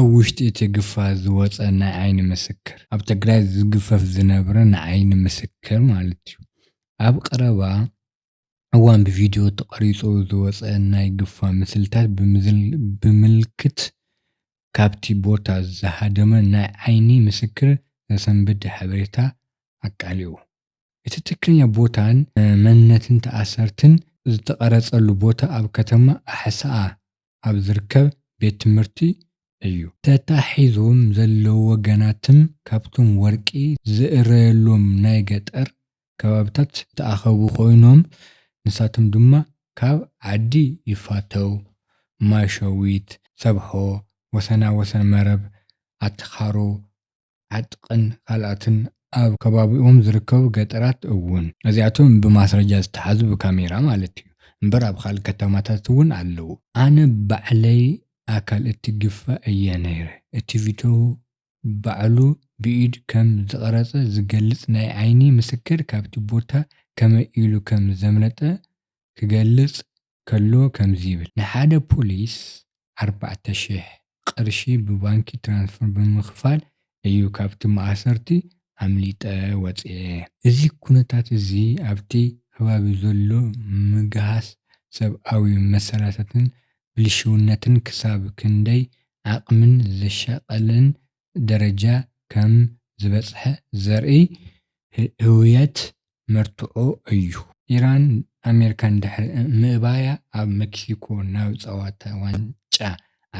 ኣብ ውሽጢ እቲ ግፋት ዝወፀ ናይ ዓይኒ ምስክር ኣብ ትግራይ ዝግፈፍ ዝነበረ ናይ ዓይኒ ምስክር ማለት እዩ። ኣብ ቀረባ እዋን ብቪድዮ ተቀሪፁ ዝወፀ ናይ ግፋት ምስልታት ብምልክት ካብቲ ቦታ ዝሃደመ ናይ ዓይኒ ምስክር ዘሰንብድ ሓበሬታ ኣቃሊዑ። እቲ ትክክለኛ ቦታን መንነትን ተኣሰርትን ዝተቀረፀሉ ቦታ ኣብ ከተማ ኣሕሳኣ ኣብ ዝርከብ ቤት ትምህርቲ እዩ። ተታሒዞም ዘለዉ ወገናትም ካብቶም ወርቂ ዝእረየሎም ናይ ገጠር ከባቢታት ዝተኣኸቡ ኮይኖም ንሳቶም ድማ ካብ ዓዲ ይፋተው፣ ማይ ሸዊት፣ ሰብሖ፣ ወሰና ወሰን መረብ፣ ኣትኻሮ፣ ዓጥቅን ካልኦትን ኣብ ከባቢኦም ዝርከቡ ገጠራት እውን እዚኣቶም ብማስረጃ ዝተሓዙ ብካሜራ ማለት እዩ። እምበር ኣብ ካልእ ከተማታት እውን ኣለው። ኣነ ባዕለይ ኣካል እቲ ግፋእ እየ ነይረ። እቲ ቪድዮ ባዕሉ ብኢድ ከም ዝቀረፀ ዝገልፅ ናይ ዓይኒ ምስክር ካብቲ ቦታ ከመይ ኢሉ ከም ዘምለጠ ክገልፅ ከሎ ከምዚ ይብል። ንሓደ ፖሊስ 4,000 ቅርሺ ብባንኪ ትራንስፈር ብምክፋል እዩ ካብቲ ማእሰርቲ ኣምሊጠ ወፅየ። እዚ ኩነታት እዚ ኣብቲ ከባቢ ዘሎ ምግሃስ ሰብኣዊ መሰላታትን ብልሽውነትን ክሳብ ክንደይ ዓቅምን ዘሻቀለን ደረጃ ከም ዝበፅሐ ዘርኢ ህውየት መርትዖ እዩ። ኢራን ኣሜሪካን ድሕሪ ምእባያ ኣብ ሜክሲኮ ናብ ፀወታ ዋንጫ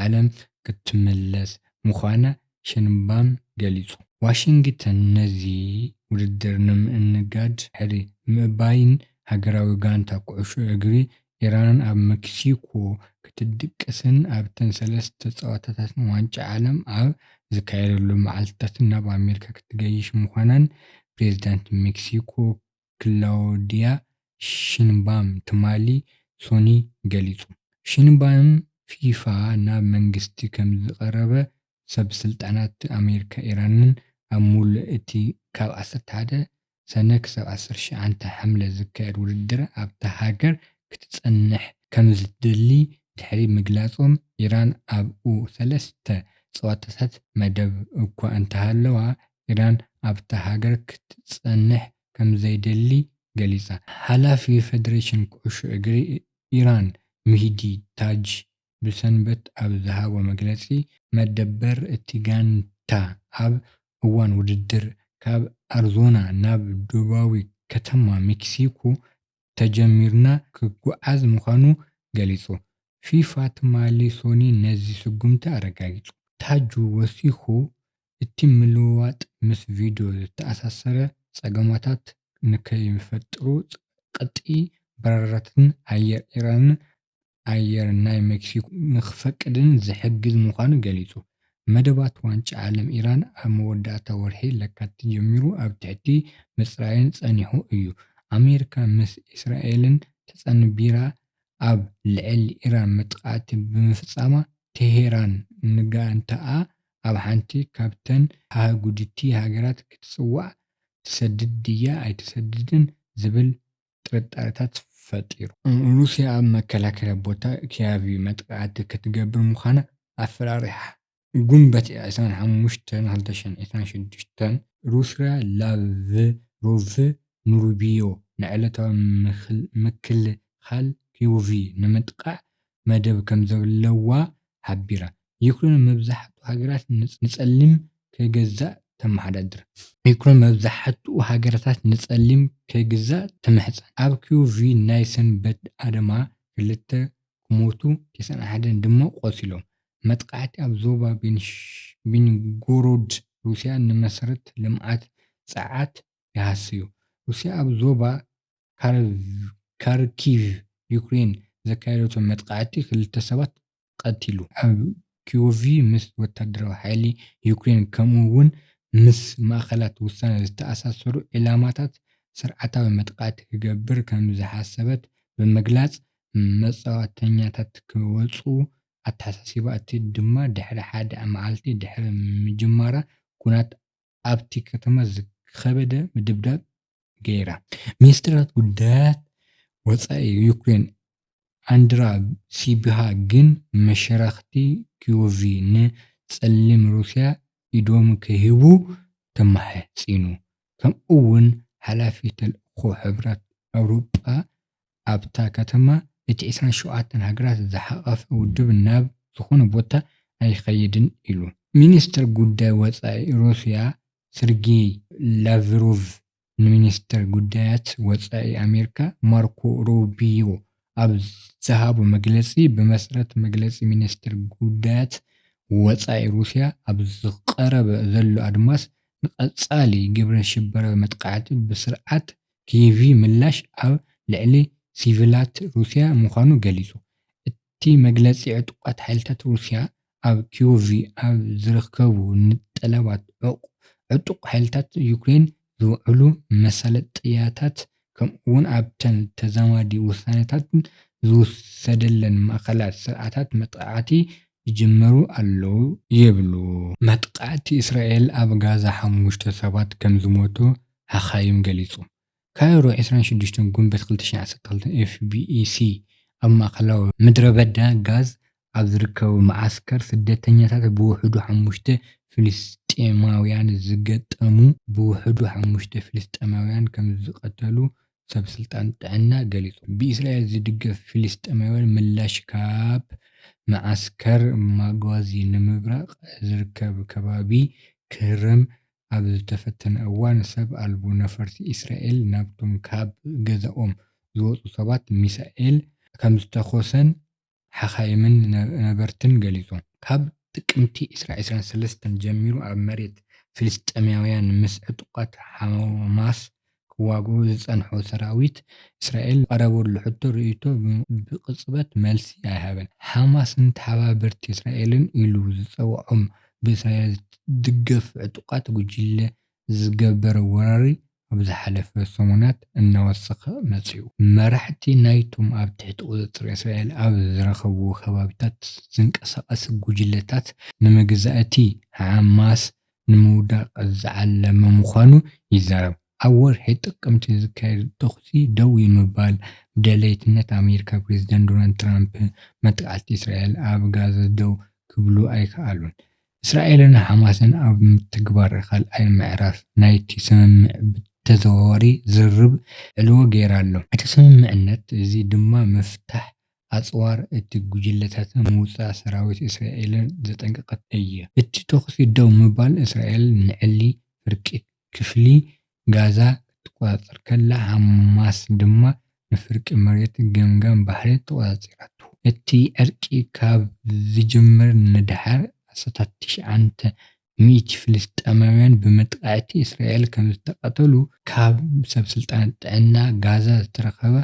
ዓለም ክትምለስ ምዃና ሽንባም ገሊፁ። ዋሽንግተን ነዚ ውድድር ንምእንጋድ ድሕሪ ምእባይን ሃገራዊ ጋንታ ኩዕሶ እግሪ ኢራን ኣብ ሜክሲኮ ክትድቅስን ኣብተን 3 ፀወታታት ዋንጫ ዓለም ኣብ ዝካየደሎም መዓልትታት ናብ ኣሜሪካ ክትገይሽ ምዃናን ፕሬዚዳንት ሜክሲኮ ክላውዲያ ሺንባም ትማሊ ሶኒ ገሊፁ። ሺንባም ፊፋ ናብ መንግስቲ ከም ዘቕረበ ሰበስልጣናት ኣሜሪካ ኢራንን ኣብ ሙሉእ እቲ ካብ 11 ሰነ ክሳብ 19 ሓምለ ዝካየድ ውድድር ኣብታ ሃገር ክትፀንሕ ከምዝትደሊ ድሕሪ ምግላፆም ኢራን ኣብኡ 3 ፀወታታት መደብ እኳ እንተሃለዋ ኢራን ኣብታ ሃገር ክትፀንሕ ከምዘይደሊ ገሊፃ። ሓላፊ ፌደሬሽን ኩዕሶ እግሪ ኢራን ሚህዲ ታጅ ብሰንበት ኣብ ዝሃቦ መግለፂ መደበር እቲ ጋንታ ኣብ እዋን ውድድር ካብ ኣሪዞና ናብ ደቡባዊ ከተማ ሜክሲኮ ተጀሚርና ክጓዓዝ ምዃኑ ገሊፁ። ፊፋ ትማሊ ሶኒ ነዚ ስጉምቲ ኣረጋጊፁ። ታጁ ወሲኹ እቲ ምልውዋጥ ምስ ቪድዮ ዝተኣሳሰረ ፀገማት ንከይፍጠሩ ቀጥኢ በረራታት ኣየር ኢራንን ኣየር ናይ ሜክሲኮ ንክፈቅድን ዝሕግዝ ምዃኑ ገሊፁ። መደባት ዋንጫ ዓለም ኢራን ኣብ መወዳእታ ወርሒ ለካቲት ጀሚሩ ኣብ ትሕቲ ምፅራይን ፀኒሑ እዩ። ኣሜሪካ ምስ እስራኤልን ተፀንቢራ ኣብ ልዕሊ ኢራን መጥቃዕቲ ብምፍፃማ ቴሄራን ንጋንትኣ ኣብ ሓንቲ ካብተን ሃህጉድቲ ሃገራት ክትፅዋዕ ትሰድድ ድያ ኣይትሰድድን ዝብል ጥርጣረታት ፈጢሩ። ሩስያ ኣብ መከላከሊ ቦታ ኪየቭ መጥቃዕቲ ክትገብር ምዃና ኣፈራሪሓ። ጉንበት 25 2026 ሩስያ ላቭሮቭ ንሩቢዮ ንዕለታዊ ምክልኻል ኪየቭ ንምጥቃዕ መደብ ከምዘለዋ ሓቢራ። ዩክሬን መብዛሕትኡ ሃገራት ንፀሊም ከይገዝእ ተመሓዳድር። ዩክሬን መብዛሕትኡ ሃገራት ንፀሊም ከይገዝእ ትምሕፀን። ኣብ ኪየቭ ናይ ሰንበት ኣድማ 2 ክሞቱ 91 ድማ ቆሲሎም። መጥቃዕቲ ኣብ ዞባ ቤንጎሮድ ሩስያ ንመሰረተ ልምዓት ፀዓት ይሃስዩ። ሩስያ ኣብ ዞባ ካርኪቭ ዩክሬን ዘካየደቶ መጥቃዕቲ 2 ሰባት ቀቲሉ። ኣብ ኪየቭ ምስ ወታደራዊ ሓይሊ ዩክሬን ከምኡ እውን ምስ ማእከላት ውሳነ ዝተኣሳሰሩ ዒላማታት ስርዓታዊ መጥቃዕቲ ክገብር ከምዝሓሰበት ብምግላፅ መፃወተኛታት ክወፁ ኣተሓሳሲባ። እቲ ድማ ድሕሪ 1 መዓልቲ ድሕሪ ምጅማራ ኩናት ኣብቲ ከተማ ዝከበደ ምድብዳብ ገይራ። ሚኒስትራት ጉዳያት ወፃኢ ዩክሬን ኣንድራ ሲቢሃ ግን መሸራክቲ ኪየቭ ጸሊም ሩስያ ኢዶም ክህቡ ተማሕጺኑ። ከምኡ'ውን ሓላፊ ተልእኮ ሕብረት ኣውሮጳ ኣብታ ከተማ እቲ 27 ሃገራት ዝሓቐፈ ውድብ ናብ ዝኾነ ቦታ ኣይኸይድን ኢሉ። ሚኒስትር ጉዳይ ወጻኢ ሩስያ ሰርጌይ ላቭሮቭ ንሚኒስትር ጉዳያት ወጻኢ ኣሜሪካ ማርኮ ሩቢዮ ኣብ ዝሃቦ መግለጺ ብመሰረት መግለጺ ሚኒስትር ጉዳያት ወጻኢ ሩስያ ኣብ ዝቐረበ ዘሎ ኣድማስ ንቐጻሊ ግብረ ሽበራዊ መጥቃዕቲ ብስርዓት ኪየቭ ምላሽ ኣብ ልዕሊ ሲቪላት ሩስያ ምዃኑ ገሊጹ። እቲ መግለጺ ዕጡቓት ሓይልታት ሩስያ ኣብ ኪየቭ ኣብ ዝርከቡ ንጠለባት ዕጡቕ ሓይልታት ዩክሬን ዝውዕሉ መሳለጥያታት ከምኡ'ውን ኣብተን ተዛማዲ ውሳነታት ዝውሰደለን ማእከላት ስርዓታት መጥቃዕቲ ይጅመሩ ኣለዉ ይብሉ። መጥቃዕቲ እስራኤል ኣብ ጋዛ 5 ሰባት ከም ዝሞቱ ሓኻይም ገሊጹ። ካይሮ 26 ጉንበት 2012 ኤፍቢሲ ኣብ ማእከላዊ ምድረ በዳ ጋዛ ኣብ ዝርከብ መዓስከር ስደተኛታት ብውሕዱ 5 ፍልስጤማውያን ዝገጠሙ ብውሕዱ 5 ፍልስጤማውያን ከም ዝቐተሉ ሰበስልጣን ጥዕና ገሊጹ። ብእስራኤል ዝድገፍ ፍልስጤማውያን ምላሽ ካብ መዓስከር ማጋዚ ንምብራቕ ዝርከብ ከባቢ ክህረም ኣብ ዝተፈተነ እዋን ሰብ ኣልቦ ነፈርቲ እስራኤል ናብቶም ካብ ገዝኦም ዝወጹ ሰባት ሚሳኤል ከም ዝተኾሰን ሓኻይምን ነበርትን ገሊጹ። ካብ ጥቅምቲ 2023 ጀሚሩ ኣብ መሬት ፍልስጤማውያን ምስ ዕጡቓት ሓማስ ክዋግኡ ዝጸንሑ ሰራዊት እስራኤል ቀረበሉ ሕቶ ርእይቶ ብቅጽበት መልሲ ኣይሃበን። ሓማስን ተሓባበርቲ እስራኤልን ኢሉ ዝጸውዖም ብእስራኤል ዝድገፍ ዕጡቓት ጉጅለ ዝገበረ ወራሪ ኣብ ዝሓለፈ ሰሙናት እናወሰኸ መጺኡ። መራሕቲ ናይቶም ኣብ ትሕቲ ቁጽጥር እስራኤል ኣብ ዝርከቡ ከባቢታት ዝንቀሳቐስ ጉጅለታት ንምግዛእቲ ሓማስ ንምውዳቕ ዝዓለመ ምዃኑ ይዛረብ። ኣብ ወርሒ ጥቅምቲ ዝካየድ ተኹሲ ደው ንምባል ብደለይትነት ኣሜሪካ ፕረዚደንት ዶናልድ ትራምፕ መጥቃዕቲ እስራኤል ኣብ ጋዛ ደው ክብሉ ኣይከኣሉን። እስራኤልን ሓማስን ኣብ ምትግባር ካልኣይ ምዕራፍ ናይቲ ስምምዕ ብተዘዋዋሪ ዝርርብ ዕልዎ ገይራ ኣሎ። እቲ ስምምዕነት እዚ ድማ ምፍታሕ ኣጽዋር እቲ ጉጅለታት ምውጻእ ሰራዊት እስራኤልን ዘጠንቀቐት እየ። እቲ ተኹሲ ደው ምባል እስራኤል ንዕሊ ፍርቂ ክፍሊ ጋዛ ክትቆጻጸር ከላ ሓማስ ድማ ንፍርቂ መሬት ገምጋም ባሕሪ ተቆጻጺራቱ። እቲ ዕርቂ ካብ ዝጅምር ንድሕሪ 1900 ፍልስጤማውያን ብመጥቃዕቲ እስራኤል ከም ዝተቐተሉ ካብ ሰበስልጣናት ጥዕና ጋዛ ዝተረኸበ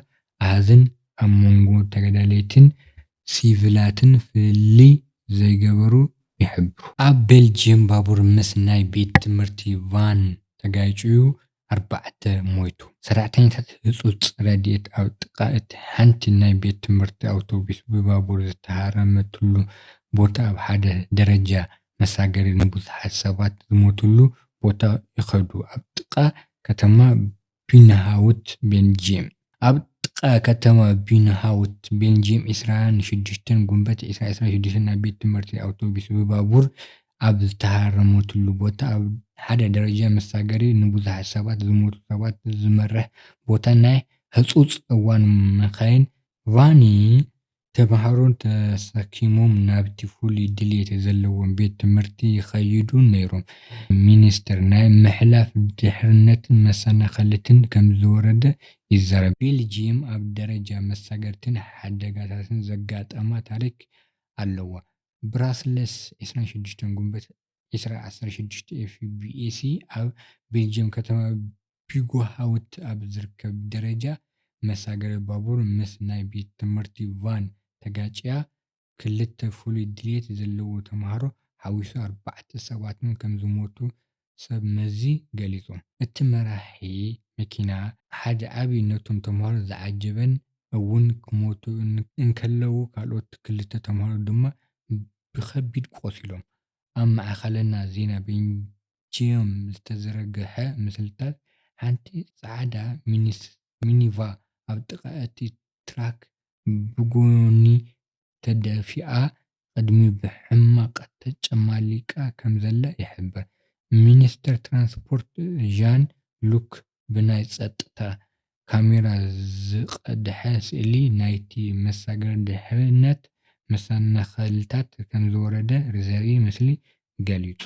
ኣሃዝን ኣብ መንጎ ተጋደልትን ሲቪላትን ፍልይ ዘይገበሩ ይሕብሩ። ኣብ ቤልጅየም ባቡር ምስ ናይ ቤት ትምህርቲ ቫን ተጋጭዩ 4 ሞይቱ። ሰራሕተኛታት ህጹጽ ረድኤት ኣብ ጥቓ እቲ ሓንቲ ናይ ቤት ትምህርቲ ኣውቶቡስ ብባቡር ዝተሃርመትሉ ቦታ ኣብ ሓደ ደረጃ መሳገሪ ንብዙሓት ሰባት ዝሞትሉ ቦታ ይኸዱ። ኣብ ጥቓ ከተማ ቢንሃውት ቤልጅየም። ኣብ ጥቓ ከተማ ቢንሃውት ቤልጅየም 26 ጉንበት 2026 ናይ ቤት ትምህርቲ ኣውቶቡስ ብባቡር ኣብ ዝተሃርመትሉ ቦታ ኣብ ሓደ ደረጃ መሳገሪ ንብዙሓት ሰባት ዝሞቱ ሰባት ዝመርሕ ቦታ ናይ ህጹጽ እዋን መካይን ቫን ተምሃሮ ተሰኪሞም ናብቲ ፍሉይ ድሌት ዘለዎም ቤት ትምህርቲ ይኸይዱ ነይሮም። ሚኒስትር ናይ ምሕላፍ ድሕነትን መሰናኸልትን ከም ዝወረደ ይዛረብ። ቤልጅየም ኣብ ደረጃ መሳገርትን ሓደጋታትን ዘጋጠማ ታሪክ ኣለዋ። ብራስለስ 26 ጉንበት 2016 ኤፍቢሲ ኣብ ቤልጅየም ከተማ ቢንሃውት ኣብ ዝርከብ ደረጃ መሳገሪ ባቡር ምስ ናይ ቤት ትምህርቲ ቫን ተጋጭያ 2 ፍሉይ ድሌት ዘለዎም ተምሃሮ ሓዊሱ 4 ሰባት ከም ዝሞቱ ሰብ መዚ ገሊጾም። እቲ መራሒ መኪና ሓደ ዓብይ ነቶም ተምሃሮ ዝዓጀበን እውን ክሞቱ እንከለዉ ካልኦት 2 ተምሃሮ ድማ ብከቢድ ቆሲሎም። ኣብ ማእከለኛ ዜና ቤልጅየም ዝተዘርግሐ ምስልታት ሓንቲ ጻዕዳ ሚኒቫን ኣብ ጥቓ እቲ ትራክ ብጎኒ ተደፊኣ ቅድሚኡ ብሕማቕ ተጨማሊቃ ከምዘላ ይሕብር። ሚኒስትር ትራንስፖርት ዣን ሉክ ብናይ ጸጥታ ካሜራ ዝቐድሐ ስእሊ ናይቲ መሰጋገሪ ድሕነት መሰናኽልታት ከምዝወረደ ዘርኢ ምስሊ ገሊጹ።